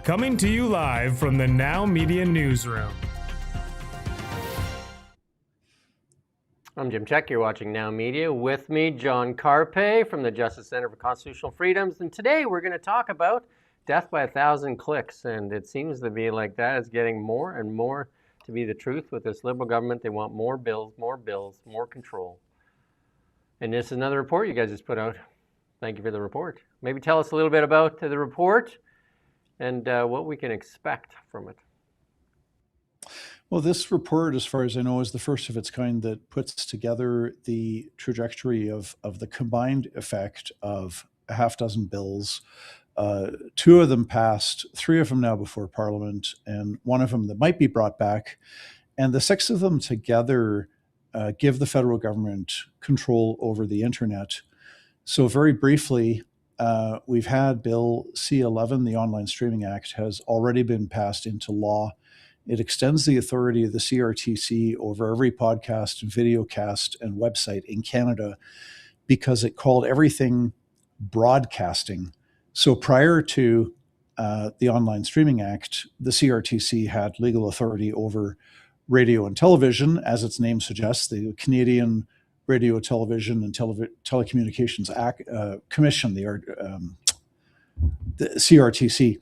Coming to you live from the Now Media Newsroom. I'm Jim Czek. You're watching Now Media. With me, John Carpay from the Justice Center for Constitutional Freedoms. And today we're going to talk about death by 1,000 clicks. And it seems to be like that is getting more and more to be the truth with this Liberal government. They want more bills, more control. And this is another report you guys just put out. Thank you for the report. Maybe tell us a little bit about the report and what we can expect from it. Well, this report, as far as I know, is the first of its kind that puts together the trajectory of the combined effect of a half dozen bills. Two of them passed, three of them now before Parliament, and one of them that might be brought back. And the six of them together give the federal government control over the internet. So very briefly, we've had Bill C-11, the Online Streaming Act, has already been passed into law. It extends the authority of the CRTC over every podcast, videocast, and website in Canada because it called everything broadcasting. So prior to the Online Streaming Act, the CRTC had legal authority over radio and television, as its name suggests, the Canadian Radio, Television, and Telecommunications Commission, the CRTC.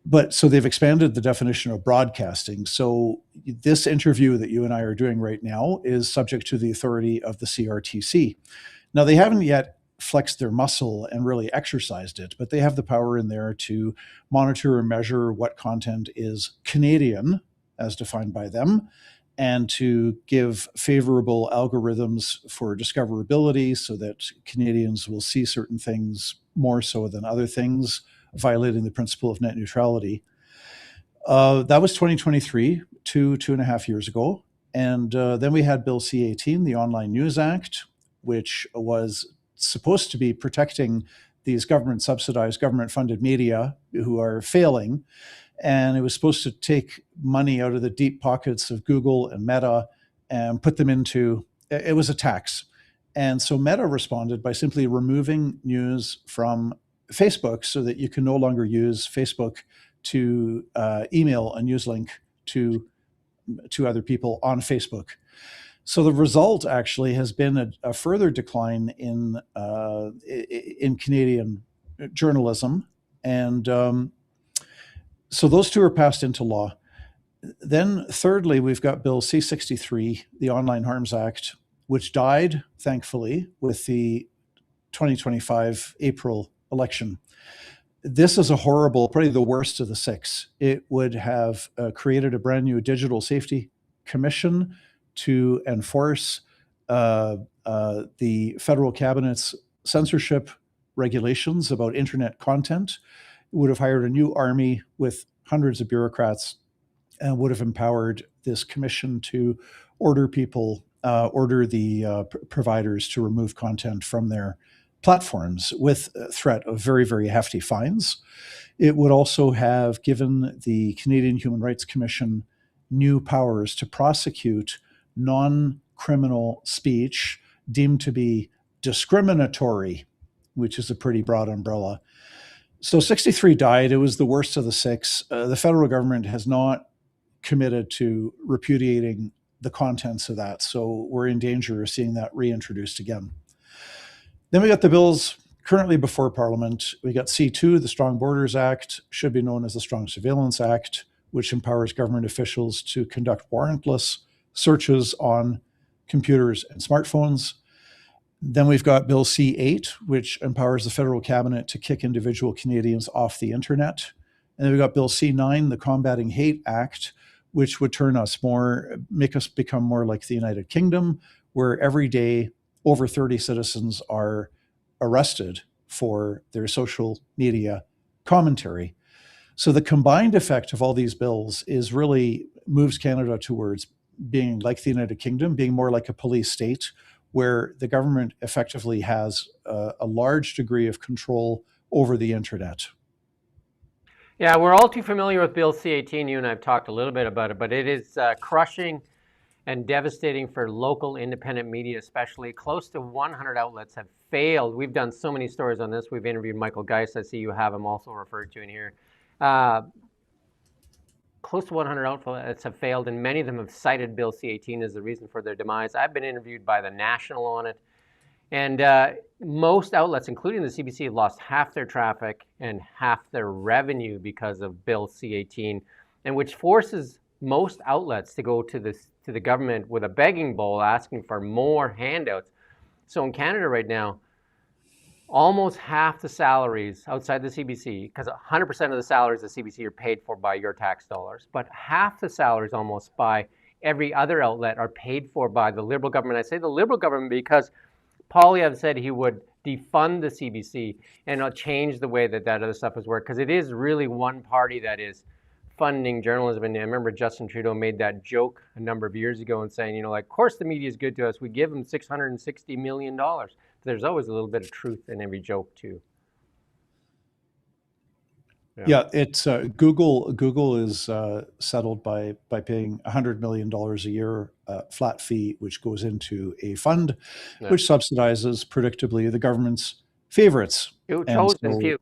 But so they've expanded the definition of broadcasting. So this interview that you and I are doing right now is subject to the authority of the CRTC. Now, they haven't yet flexed their muscle and really exercised it, but they have the power in there to monitor and measure what content is Canadian, as defined by them, and to give favorable algorithms for discoverability so that Canadians will see certain things more so than other things, violating the principle of net neutrality. That was 2023, two and a half years ago. And then we had Bill C-18, the Online News Act, which was supposed to be protecting these government-subsidized, government-funded media who are failing. And it was supposed to take money out of the deep pockets of Google and Meta and put them into, it was a tax. And so Meta responded by simply removing news from Facebook so that you can no longer use Facebook to email a news link to other people on Facebook. So the result actually has been a further decline in Canadian journalism. And so those two are passed into law. Then thirdly, we've got Bill C-63, the Online Harms Act, which died, thankfully, with the 2025 April election. This is a horrible, probably the worst of the six. It would have created a brand new digital safety commission to enforce the federal cabinet's censorship regulations about internet content. It would have hired a new army with hundreds of bureaucrats and would have empowered this commission to order the providers to remove content from their platforms with a threat of very, very hefty fines. It would also have given the Canadian Human Rights Commission new powers to prosecute non-criminal speech deemed to be discriminatory, which is a pretty broad umbrella. So 63 died. It was the worst of the six. The federal government has not committed to repudiating the contents of that. So we're in danger of seeing that reintroduced again. Then we got the bills currently before Parliament. We got C2, the Strong Borders Act, should be known as the Strong Surveillance Act, which empowers government officials to conduct warrantless searches on computers and smartphones. Then we've got Bill C-8, which empowers the federal cabinet to kick individual Canadians off the internet. And then we've got Bill C-9, the Combating Hate Act, which would make us become more like the United Kingdom, where every day over 30 citizens are arrested for their social media commentary. So the combined effect of all these bills is really moves Canada towards being like the United Kingdom, being more like a police state, where the government effectively has a large degree of control over the internet. Yeah, we're all too familiar with Bill C-18. You and I have talked a little bit about it, but it is crushing and devastating for local independent media, especially. Close to 100 outlets have failed. We've done so many stories on this. We've interviewed Michael Geist. I see you have him also referred to in here. Close to 100 outlets have failed, and many of them have cited Bill C-18 as the reason for their demise. I've been interviewed by the National on it, and most outlets, including the CBC, have lost half their traffic and half their revenue because of Bill C-18, and which forces most outlets to go to the government with a begging bowl asking for more handouts. So in Canada right now, almost half the salaries outside the CBC, because 100% of the salaries of the CBC are paid for by your tax dollars, but half the salaries almost by every other outlet are paid for by the Liberal government. I say the Liberal government because Poilievre said he would defund the CBC and change the way that other stuff is worked, because it is really one party that is funding journalism. And I remember Justin Trudeau made that joke a number of years ago and saying, of course the media is good to us. We give them $660 million. There's always a little bit of truth in every joke too. Yeah, it's Google is settled by paying $100 million a year flat fee, which goes into a fund, which subsidizes predictably the government's favorites. Chosen few.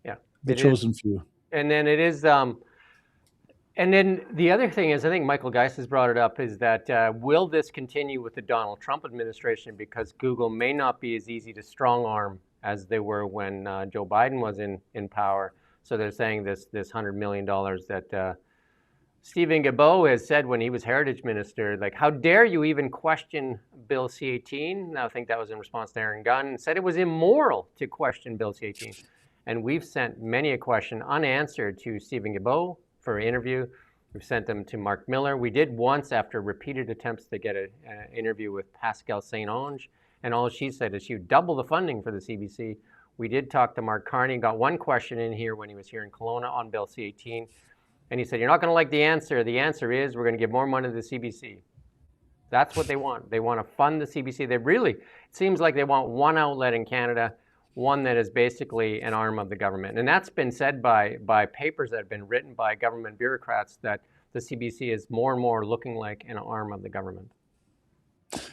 Yeah, the chosen few. And then it is. And then the other thing is, I think Michael Geist has brought it up, is that will this continue with the Donald Trump administration? Because Google may not be as easy to strong arm as they were when Joe Biden was in power. So they're saying this $100 million that Stephen Guilbeault has said when he was Heritage Minister, like, how dare you even question Bill C-18? I think that was in response to Aaron Gunn, said it was immoral to question Bill C-18. And we've sent many a question unanswered to Stephen Guilbeault for an interview. We've sent them to Mark Miller. We did once, after repeated attempts to get an interview with Pascal St-Onge, and all she said is she would double the funding for the CBC. We did talk to Mark Carney, got one question in here when he was here in Kelowna on Bill C-18, and he said, you're not going to like the answer. The answer is we're going to give more money to the CBC. That's what they want. They want to fund the CBC. It seems like they want one outlet in Canada, one that is basically an arm of the government. And that's been said by papers that have been written by government bureaucrats, that the CBC is more and more looking like an arm of the government.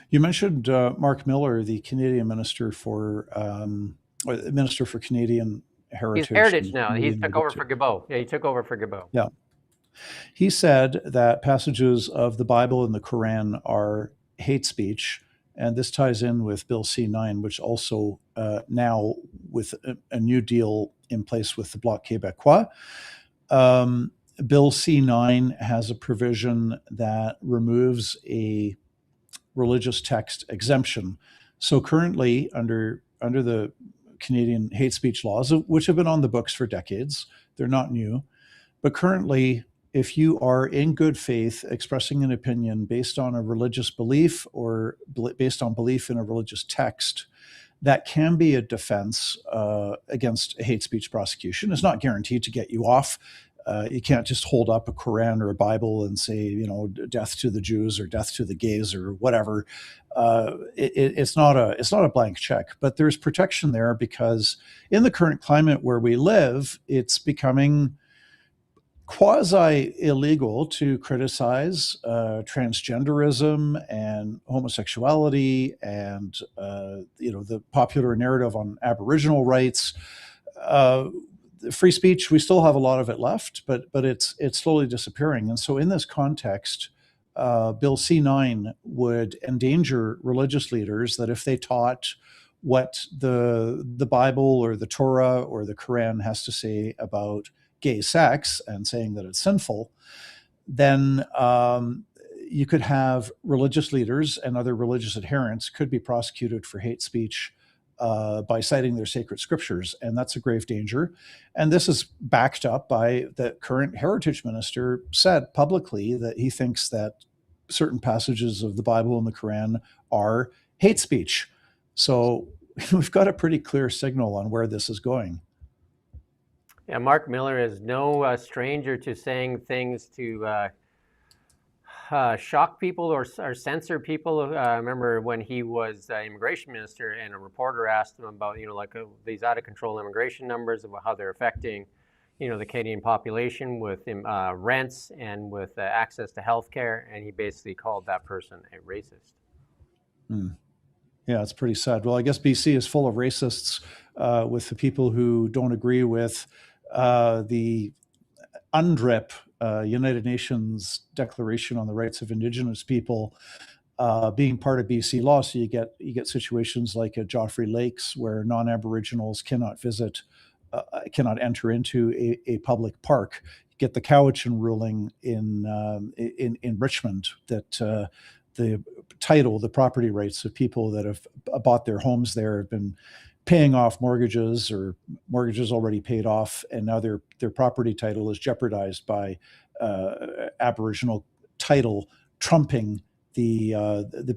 You mentioned Mark Miller, the Canadian Minister for Canadian Heritage. He's Heritage now. He took over for Guilbeault. Yeah, he took over for Guilbeault. Yeah. He said that passages of the Bible and the Quran are hate speech. And this ties in with Bill C-9, which also now, with a new deal in place with the Bloc Québécois, Bill C-9 has a provision that removes a religious text exemption. So currently, under the Canadian hate speech laws, which have been on the books for decades, they're not new, but currently, if you are in good faith expressing an opinion based on a religious belief or based on belief in a religious text, that can be a defense against a hate speech prosecution. It's not guaranteed to get you off. You can't just hold up a Quran or a Bible and say, death to the Jews or death to the gays or whatever. It's not a blank check, but there's protection there, because in the current climate where we live, it's becoming quasi-illegal to criticize transgenderism and homosexuality and the popular narrative on Aboriginal rights. Free speech, we still have a lot of it left, but it's slowly disappearing. And so in this context, Bill C-9 would endanger religious leaders that if they taught what the Bible or the Torah or the Quran has to say about gay sex and saying that it's sinful, then you could have religious leaders and other religious adherents could be prosecuted for hate speech by citing their sacred scriptures. And that's a grave danger. And this is backed up by the current Heritage Minister said publicly that he thinks that certain passages of the Bible and the Quran are hate speech. So we've got a pretty clear signal on where this is going. Yeah, Mark Miller is no stranger to saying things to shock people or censor people. I remember when he was immigration minister, and a reporter asked him about, these out of control immigration numbers, about how they're affecting, the Canadian population with rents and with access to healthcare, and he basically called that person a racist. Yeah, it's pretty sad. Well, I guess BC is full of racists with the people who don't agree with the UNDRIP, United Nations Declaration on the Rights of Indigenous People, being part of BC law. So you get situations like at Joffrey Lakes where non-Aboriginals cannot visit, cannot enter into a public park. You get the Cowichan ruling in Richmond that the property rights of people that have bought their homes there have been paying off mortgages or mortgages already paid off, and now their property title is jeopardized by Aboriginal title trumping the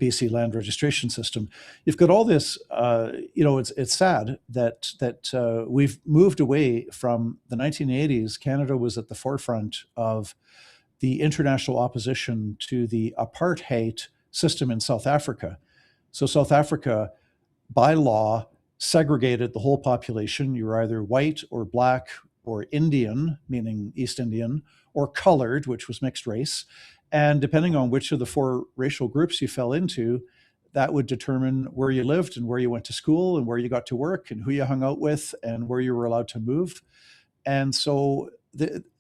BC land registration system. You've got all this. It's sad that we've moved away from the 1980s. Canada was at the forefront of the international opposition to the apartheid system in South Africa. So South Africa, by law, segregated the whole population. You were either white or black or Indian, meaning East Indian, or colored, which was mixed race. And depending on which of the four racial groups you fell into, that would determine where you lived and where you went to school and where you got to work and who you hung out with and where you were allowed to move. And so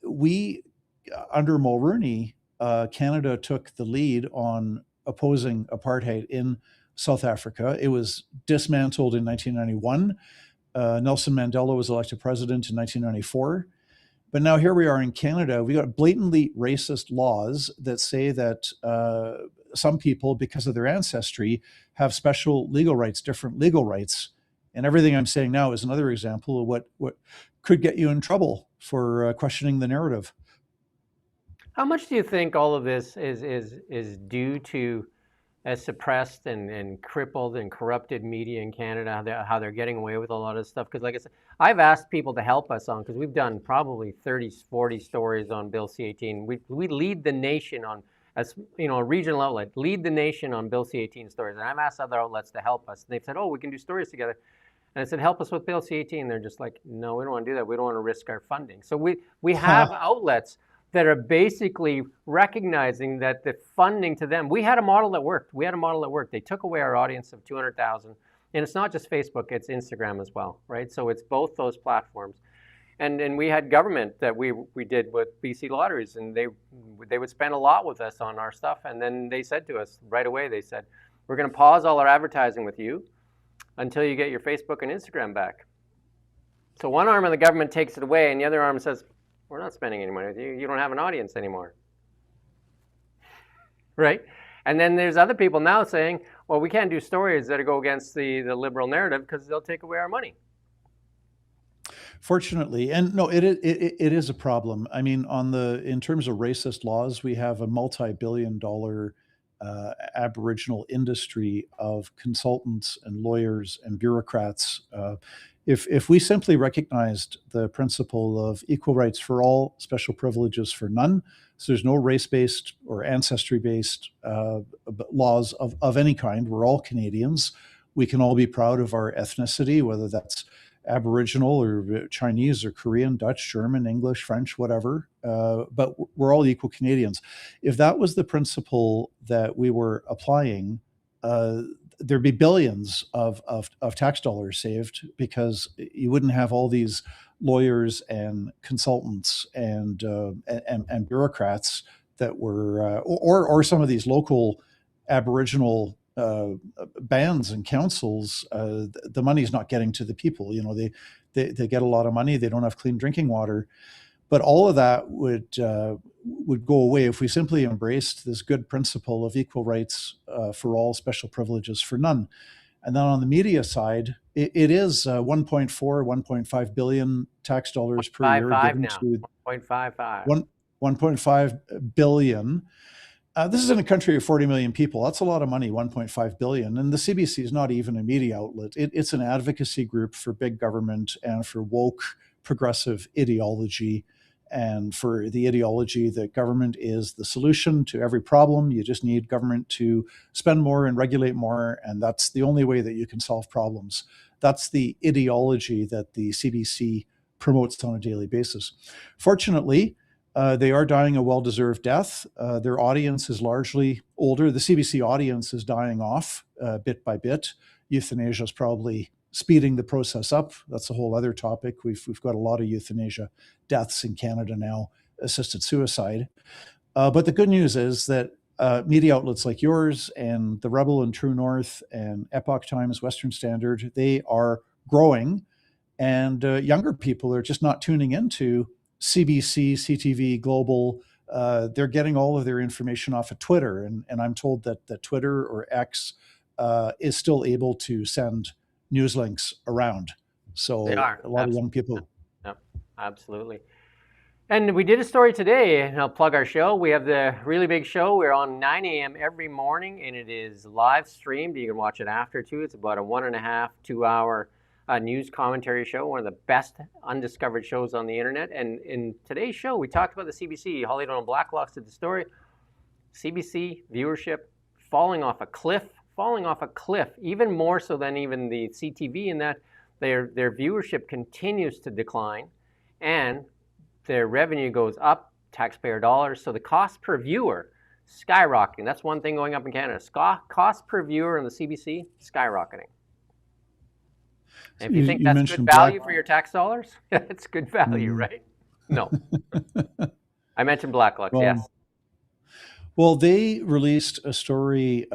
we, under Mulroney, Canada took the lead on opposing apartheid in South Africa. It was dismantled in 1991. Nelson Mandela was elected president in 1994. But now here we are in Canada. We got blatantly racist laws that say that some people, because of their ancestry, have special legal rights, different legal rights. And everything I'm saying now is another example of what could get you in trouble for questioning the narrative. How much do you think all of this is due to a suppressed and crippled and corrupted media in Canada, how they're getting away with a lot of stuff? Because like I said, I've asked people to help us on, because we've done probably 30, 40 stories on Bill C-18. We lead the nation on, as you know, a regional outlet, lead the nation on Bill C-18 stories. And I've asked other outlets to help us. And they've said, oh, we can do stories together. And I said, help us with Bill C-18. They're just like, no, we don't want to do that. We don't want to risk our funding. So we have outlets that are basically recognizing that the funding to them, we had a model that worked. They took away our audience of 200,000. And it's not just Facebook, it's Instagram as well, right? So it's both those platforms. And we had government that we did with BC Lotteries, and they would spend a lot with us on our stuff. And then they said to us right away, they said, we're going to pause all our advertising with you until you get your Facebook and Instagram back. So one arm of the government takes it away, and the other arm says, we're not spending any money with you. You don't have an audience anymore. Right? And then there's other people now saying, well, we can't do stories that go against the liberal narrative because they'll take away our money. Fortunately, and no, it is a problem. I mean, in terms of racist laws, we have a multi-billion-dollar Aboriginal industry of consultants and lawyers and bureaucrats. If we simply recognized the principle of equal rights for all, special privileges for none, so there's no race-based or ancestry-based laws of any kind. We're all Canadians. We can all be proud of our ethnicity, whether that's Aboriginal or Chinese or Korean, Dutch, German, English, French, whatever. But we're all equal Canadians. If that was the principle that we were applying, there'd be billions of tax dollars saved, because you wouldn't have all these lawyers and consultants and bureaucrats that were, or some of these local Aboriginal bands and councils. The money's not getting to the people. You know, they get a lot of money. They don't have clean drinking water. But all of that would go away if we simply embraced this good principle of equal rights for all, special privileges for none. And then on the media side, it is 1.5 billion tax dollars per year given now. to 1.55. 1.5 billion. This is in a country of 40 million people. That's a lot of money, 1.5 billion. And the CBC is not even a media outlet. It's an advocacy group for big government and for woke progressive ideology, and for the ideology that government is the solution to every problem. You just need government to spend more and regulate more, and that's the only way that you can solve problems. That's the ideology that the CBC promotes on a daily basis. Fortunately, they are dying a well-deserved death. Their audience is largely older. The CBC audience is dying off bit by bit. Euthanasia is probably speeding the process up. That's a whole other topic. We've got a lot of euthanasia deaths in Canada now, assisted suicide. But the good news is that media outlets like yours and the Rebel and True North and Epoch Times, Western Standard, they are growing, and younger people are just not tuning into CBC, CTV, Global. They're getting all of their information off of Twitter, and I'm told that Twitter or X is still able to send news links around. So They are. a lot of young people. Yep, absolutely. And we did a story today, and I'll plug our show. We have the really big show. We're on 9 a.m. every morning, and it is live streamed. You can watch it after, too. It's about a 1.5, 2-hour news commentary show, one of the best undiscovered shows on the internet. And in today's show, we talked about the CBC. Holly Donald Blacklocks did the story. CBC viewership falling off a cliff, even more so than even the CTV, in that their viewership continues to decline, and their revenue goes up, taxpayer dollars. So the cost per viewer skyrocketing. That's one thing going up in Canada. Cost per viewer on the CBC skyrocketing. And if you think that's good value for your tax dollars, it's good value, right? No. I mentioned Blacklocks, yes. Well, they released a story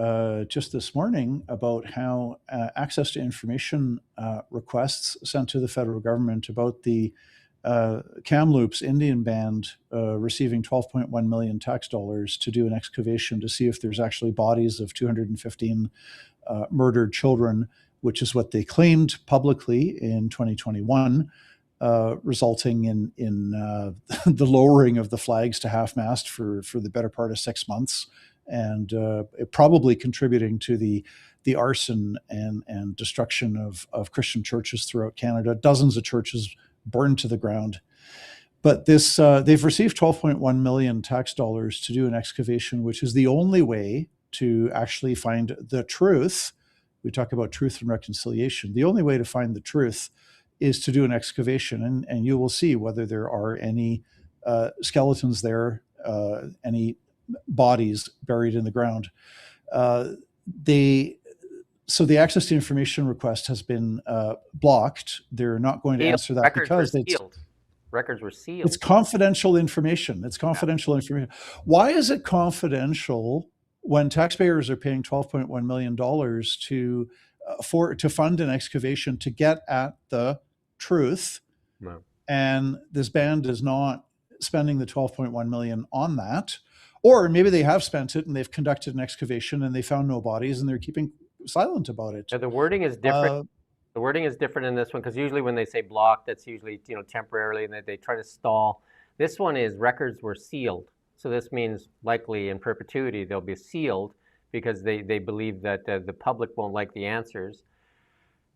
just this morning about how access to information requests sent to the federal government about the Kamloops Indian band receiving 12.1 million tax dollars to do an excavation to see if there's actually bodies of 215 murdered children, which is what they claimed publicly in 2021, resulting in the lowering of the flags to half-mast for the better part of 6 months, and probably contributing to the arson and destruction of Christian churches throughout Canada. Dozens of churches burned to the ground. But this they've received 12.1 million tax dollars to do an excavation, which is the only way to actually find the truth. We talk about truth and reconciliation. The only way to find the truth is to do an excavation, and you will see whether there are any skeletons there, any bodies buried in the ground. So the access to information request has been blocked. They're not going to answer that because records were sealed. It's confidential information. It's confidential information. Why is it confidential when taxpayers are paying $12.1 million to fund an excavation to get at the truth? No. And this band is not spending the 12.1 million on that, or maybe they have spent it and they've conducted an excavation and they found no bodies and they're keeping silent about it. Yeah, the wording is different. The wording is different in this one, because usually when they say blocked, that's usually temporarily, and they try to stall. This one is records were sealed. So this means likely in perpetuity they'll be sealed, because they believe that the public won't like the answers.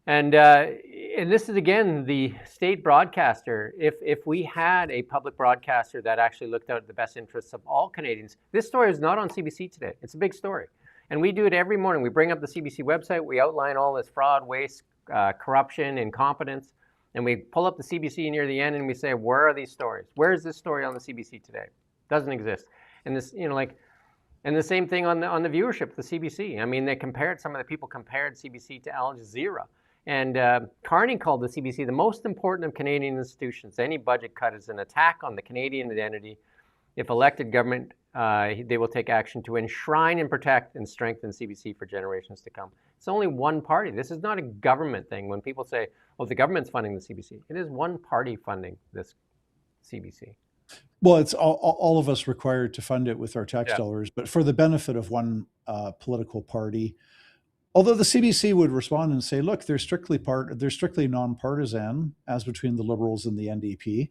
And this is, again, the state broadcaster. If we had a public broadcaster that actually looked out at the best interests of all Canadians, this story is not on CBC today. It's a big story. And we do it every morning. We bring up the CBC website. We outline all this fraud, waste, corruption, incompetence. And we pull up the CBC near the end and we say, where are these stories? Where is this story on the CBC today? Doesn't exist. And this, and the same thing on the viewership, the CBC. I mean, some of the people compared CBC to Al Jazeera. And Carney called the CBC the most important of Canadian institutions. Any budget cut is an attack on the Canadian identity. If elected government, they will take action to enshrine and protect and strengthen CBC for generations to come. It's only one party. This is not a government thing. When people say, well, the government's funding the CBC, it is one party funding this CBC. Well, it's all of us required to fund it with our tax dollars, but for the benefit of one political party. Although the CBC would respond and say, look, they're strictly nonpartisan, as between the Liberals and the NDP.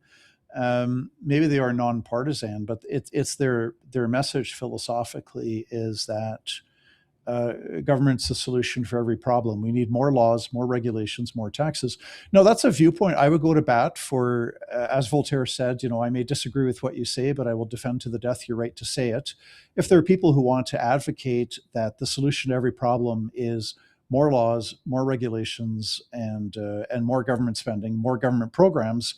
Maybe they are nonpartisan, but it's their message philosophically is that government's the solution for every problem. We need more laws, more regulations, more taxes. No, that's a viewpoint I would go to bat for. As Voltaire said, I may disagree with what you say, but I will defend to the death your right to say it. If there are people who want to advocate that the solution to every problem is more laws, more regulations, and more government spending, more government programs,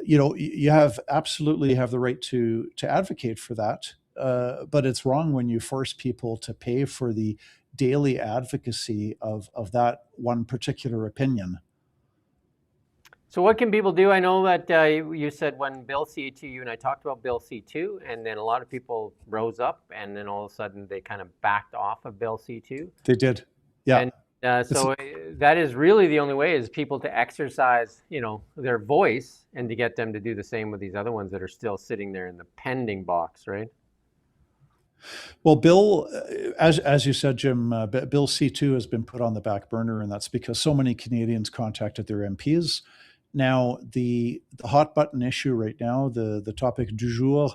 you absolutely have the right to advocate for that. But it's wrong when you force people to pay for the daily advocacy of that one particular opinion. So what can people do? I know that you said when Bill C2, you and I talked about Bill C2, and then a lot of people rose up, and then all of a sudden they kind of backed off of Bill C2. They did, yeah. And so that is really the only way, is people to exercise, their voice, and to get them to do the same with these other ones that are still sitting there in the pending box, right? Well, Bill, as you said, Jim, Bill C2 has been put on the back burner, and that's because so many Canadians contacted their MPs. Now, the hot button issue right now, the topic du jour,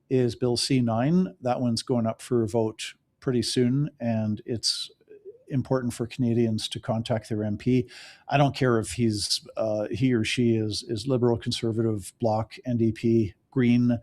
is Bill C9. That one's going up for a vote pretty soon, and it's important for Canadians to contact their MP. I don't care if he or she is Liberal, Conservative, Bloc, NDP, Green.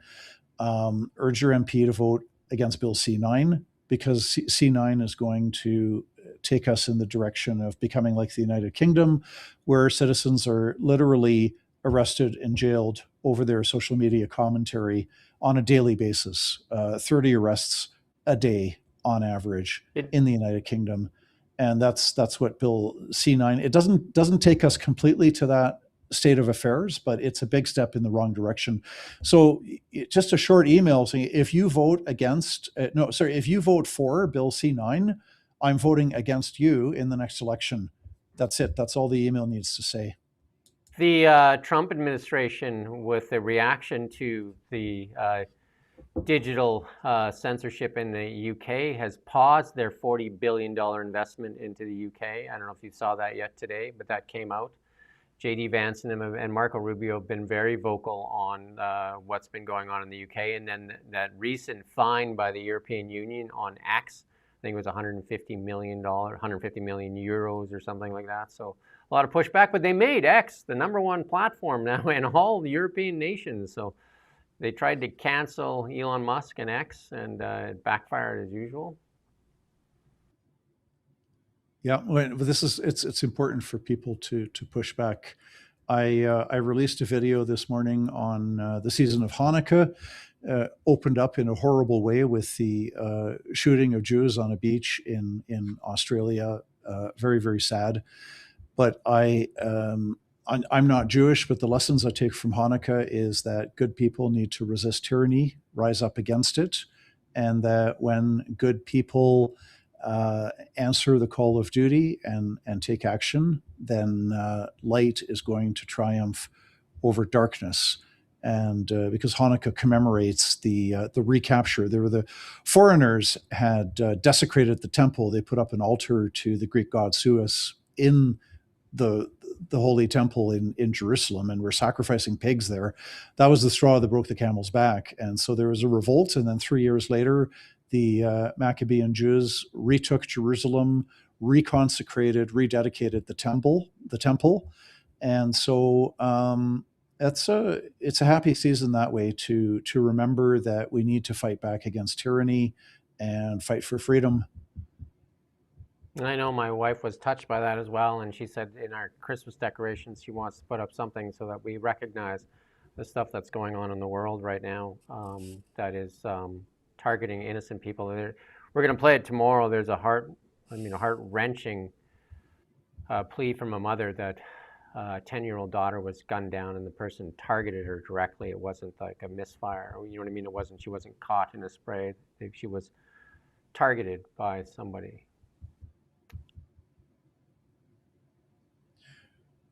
Urge your MP to vote against Bill C9, because C9 is going to take us in the direction of becoming like the United Kingdom, where citizens are literally arrested and jailed over their social media commentary on a daily basis. 30 arrests a day on average in the United Kingdom. And that's what Bill C9, it doesn't take us completely to that state of affairs, but it's a big step in the wrong direction. So just a short email saying, if you vote if you vote for Bill C9, I'm voting against you in the next election. That's it. That's all the email needs to say. The Trump administration, with the reaction to the digital censorship in the UK, has paused their $40 billion investment into the UK. I don't know if you saw that yet today, but that came out. J.D. Vance and Marco Rubio have been very vocal on what's been going on in the UK. And then that recent fine by the European Union on X, I think it was $150 million euros or something like that. So a lot of pushback, but they made X the #1 platform now in all the European nations. So they tried to cancel Elon Musk and X, and it backfired as usual. Yeah, well, it's important for people to push back. I released a video this morning on the season of Hanukkah, opened up in a horrible way with the shooting of Jews on a beach in Australia. Very, very sad. But I'm not Jewish, but the lessons I take from Hanukkah is that good people need to resist tyranny, rise up against it, and that when good people answer the call of duty and take action, then light is going to triumph over darkness. And because Hanukkah commemorates the recapture, the foreigners had desecrated the temple. They put up an altar to the Greek god Zeus in the holy temple in Jerusalem, and were sacrificing pigs there. That was the straw that broke the camel's back. And so there was a revolt, and then 3 years later, the Maccabean Jews retook Jerusalem, reconsecrated, rededicated the temple. And so it's a happy season that way, to remember that we need to fight back against tyranny and fight for freedom. And I know my wife was touched by that as well, and she said in our Christmas decorations she wants to put up something so that we recognize the stuff that's going on in the world right now, that is targeting innocent people. We're going to play it tomorrow. There's a heart-wrenching plea from a mother that a 10-year-old daughter was gunned down, and the person targeted her directly. It wasn't like a misfire. You know what I mean? She wasn't caught in a spray. She was targeted by somebody.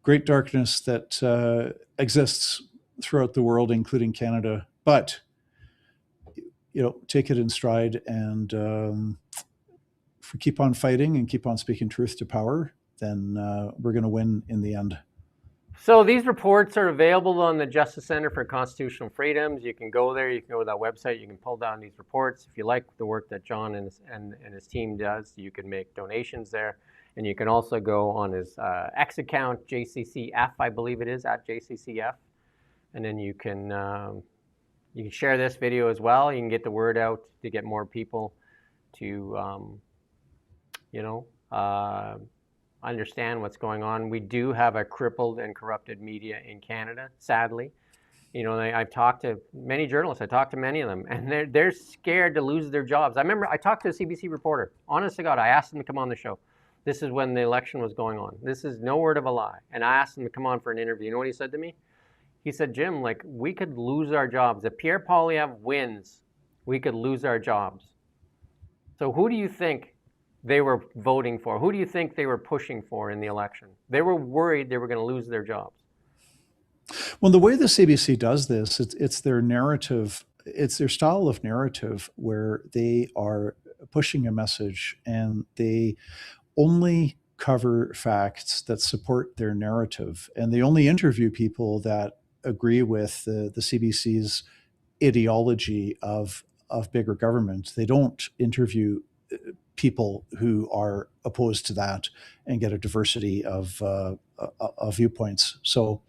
Great darkness that exists throughout the world, including Canada. But take it in stride, and if we keep on fighting and keep on speaking truth to power, then we're going to win in the end. So these reports are available on the Justice Center for Constitutional Freedoms. You can go there. You can go to that website. You can pull down these reports. If you like the work that John and his team does, you can make donations there. And you can also go on his X account, JCCF, I believe it is, at JCCF. And then you can share this video as well. You can get the word out to get more people to, understand what's going on. We do have a crippled and corrupted media in Canada, sadly. I've talked to many journalists. I talked to many of them, and they're scared to lose their jobs. I remember I talked to a CBC reporter. Honest to God, I asked him to come on the show. This is when the election was going on. This is no word of a lie. And I asked him to come on for an interview. You know what he said to me? He said, Jim, like, we could lose our jobs. If Pierre Poilievre wins, we could lose our jobs. So who do you think they were voting for? Who do you think they were pushing for in the election? They were worried they were going to lose their jobs. Well, the way the CBC does this, it's their narrative, it's their style of narrative where they are pushing a message and they only cover facts that support their narrative. And they only interview people that agree with the CBC's ideology of bigger government. They don't interview people who are opposed to that and get a diversity of viewpoints. So,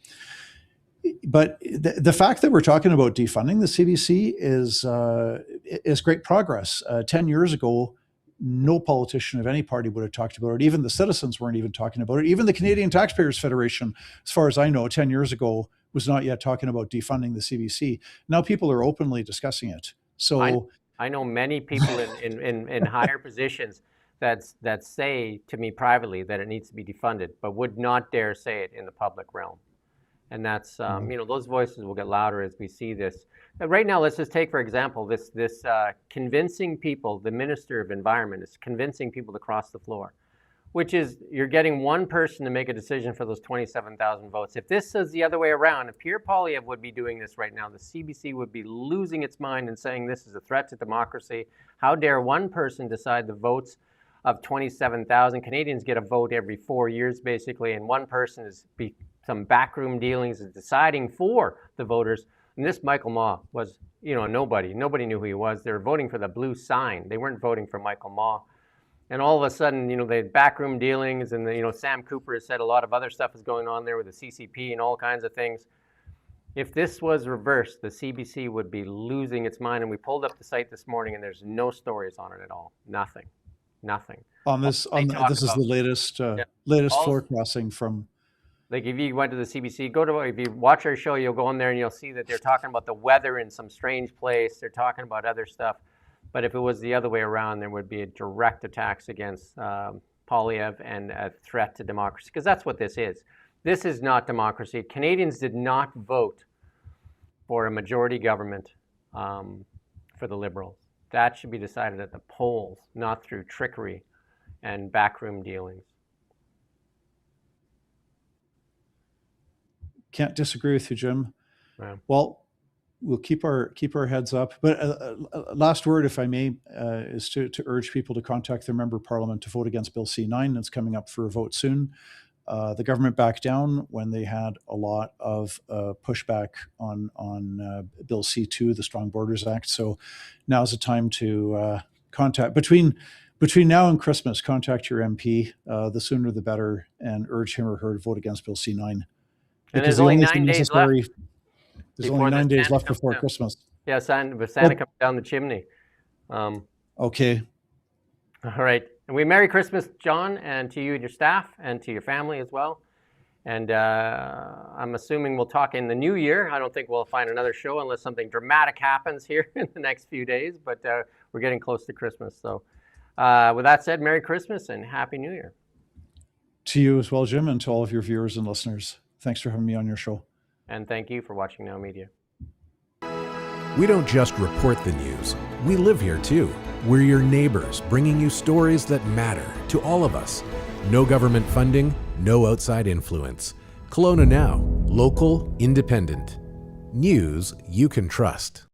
but the fact that we're talking about defunding the CBC is great progress. 10 years ago, no politician of any party would have talked about it. Even the citizens weren't even talking about it. Even the Canadian Taxpayers Federation, as far as I know, 10 years ago, was not yet talking about defunding the CBC. Now people are openly discussing it. So I know many people in higher positions that say to me privately that it needs to be defunded, but would not dare say it in the public realm. And that's, those voices will get louder as we see this. Right now, let's just take, for example, this convincing people, the Minister of Environment is convincing people to cross the floor, which is you're getting one person to make a decision for those 27,000 votes. If this is the other way around, if Pierre Poilievre would be doing this right now, the CBC would be losing its mind and saying this is a threat to democracy. How dare one person decide the votes of 27,000? Canadians get a vote every 4 years, basically, and one person is some backroom dealings is deciding for the voters. And this Michael Maw was, nobody knew who he was. They were voting for the blue sign. They weren't voting for Michael Maw. And all of a sudden, they had backroom dealings, and Sam Cooper has said a lot of other stuff is going on there with the CCP and all kinds of things. If this was reversed, the CBC would be losing its mind. And we pulled up the site this morning, and there's no stories on it at all. Nothing. This is the latest floor crossing from. Like if you went to the CBC, if you watch our show, you'll go in there and you'll see that they're talking about the weather in some strange place. They're talking about other stuff. But if it was the other way around, there would be a direct attacks against Poilievre and a threat to democracy, because that's what this is. This is not democracy. Canadians did not vote for a majority government for the Liberals. That should be decided at the polls, not through trickery and backroom dealings. Can't disagree with you, Jim. Yeah. Well, we'll keep our heads up. But last word, if I may, is to urge people to contact their member of parliament to vote against Bill C9. It's coming up for a vote soon. The government backed down when they had a lot of pushback on Bill C2, the Strong Borders Act. So now's the time to contact between now and Christmas. Contact your MP. The sooner the better, and urge him or her to vote against Bill C9. And there's only 9 days left. There's only 9 days left before Christmas. Yeah, with Santa coming down the chimney. Okay. All right. And we Merry Christmas, John, and to you and your staff, and to your family as well. And I'm assuming we'll talk in the new year. I don't think we'll find another show unless something dramatic happens here in the next few days. But we're getting close to Christmas. So with that said, Merry Christmas and Happy New Year. To you as well, Jim, and to all of your viewers and listeners. Thanks for having me on your show. And thank you for watching Now Media. We don't just report the news. We live here too. We're your neighbors, bringing you stories that matter to all of us. No government funding, no outside influence. Kelowna Now, local, independent. News you can trust.